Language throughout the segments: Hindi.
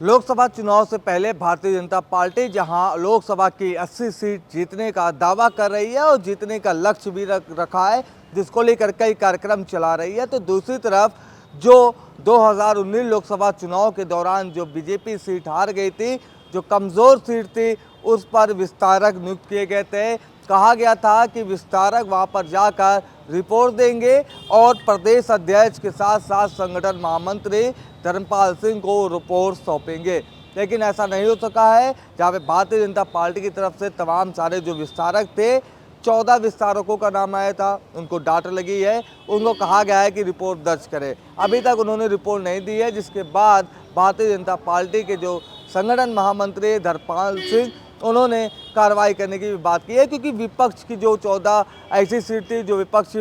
लोकसभा चुनाव से पहले भारतीय जनता पार्टी जहां लोकसभा की 80 सीट जीतने का दावा कर रही है और जीतने का लक्ष्य भी रखा है, जिसको लेकर कई कार्यक्रम चला रही है, तो दूसरी तरफ जो 2019 लोकसभा चुनाव के दौरान जो बीजेपी सीट हार गई थी, जो कमज़ोर सीट थी, उस पर विस्तारक नियुक्त किए गए थे। कहा गया था कि विस्तारक वहां पर जाकर रिपोर्ट देंगे और प्रदेश अध्यक्ष के साथ साथ संगठन महामंत्री धर्मपाल सिंह को रिपोर्ट सौंपेंगे, लेकिन ऐसा नहीं हो सका है। जहां पे भारतीय जनता पार्टी की तरफ से तमाम सारे जो विस्तारक थे, 14 विस्तारकों का नाम आया था, उनको डांट लगी है, उनको कहा गया है कि रिपोर्ट दर्ज करें। अभी तक उन्होंने रिपोर्ट नहीं दी है, जिसके बाद भारतीय जनता पार्टी के जो संगठन महामंत्री धर्मपाल सिंह, उन्होंने कार्रवाई करने की भी बात की है, क्योंकि विपक्ष की जो 14 ऐसी सीट थी जो विपक्ष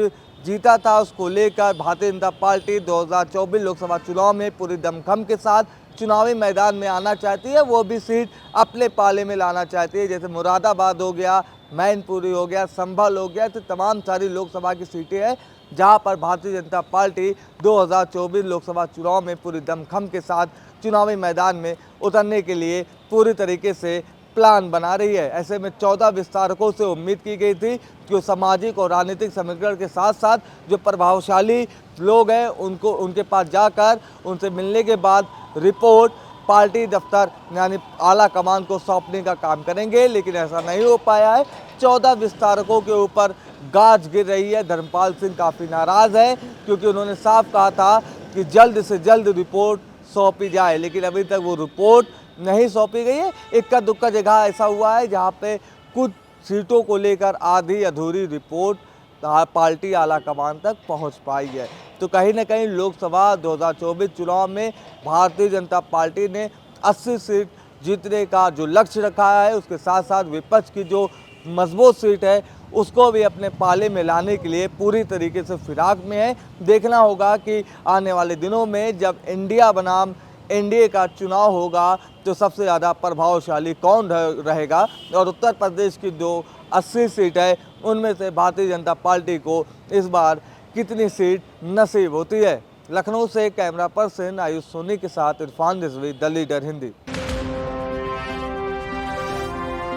जीता था, उसको लेकर भारतीय जनता पार्टी 2024 लोकसभा चुनाव में पूरी दमखम के साथ चुनावी मैदान में आना चाहती है। वो भी सीट अपने पाले में लाना चाहती है, जैसे मुरादाबाद हो गया, मैनपुरी हो गया, संभल हो गया, तो तमाम सारी लोकसभा की सीटें हैं जहां पर भारतीय जनता पार्टी 2024 लोकसभा चुनाव में पूरी दमखम के साथ चुनावी मैदान में उतरने के लिए पूरी तरीके से प्लान बना रही है। ऐसे में 14 विस्तारकों से उम्मीद की गई थी कि वो सामाजिक और राजनीतिक समीकरण के साथ साथ जो प्रभावशाली लोग हैं उनको उनके पास जाकर उनसे मिलने के बाद रिपोर्ट पार्टी दफ्तर यानी आला कमान को सौंपने का काम करेंगे, लेकिन ऐसा नहीं हो पाया है। 14 विस्तारकों के ऊपर गाज गिर रही है। धर्मपाल सिंह काफ़ी नाराज़ है, क्योंकि उन्होंने साफ कहा था कि जल्द से जल्द रिपोर्ट सौंपी जाए, लेकिन अभी तक वो रिपोर्ट नहीं सौंपी गई है। इक्का दुक्का जगह ऐसा हुआ है जहां पे कुछ सीटों को लेकर आधी अधूरी रिपोर्ट पार्टी आला कमान तक पहुंच पाई है। तो कहीं ना कहीं लोकसभा 2024 चुनाव में भारतीय जनता पार्टी ने 80 सीट जीतने का जो लक्ष्य रखा है, उसके साथ साथ विपक्ष की जो मजबूत सीट है उसको भी अपने पाले में लाने के लिए पूरी तरीके से फिराक में है। देखना होगा कि आने वाले दिनों में जब इंडिया बनाम एनडीए का चुनाव होगा तो सबसे ज़्यादा प्रभावशाली कौन रहेगा, और उत्तर प्रदेश की जो 80 सीट है उनमें से भारतीय जनता पार्टी को इस बार कितनी सीट नसीब होती है। लखनऊ से कैमरा पर्सन आयुष सोनी के साथ इरफान रिजवी, द लीडर हिंदी।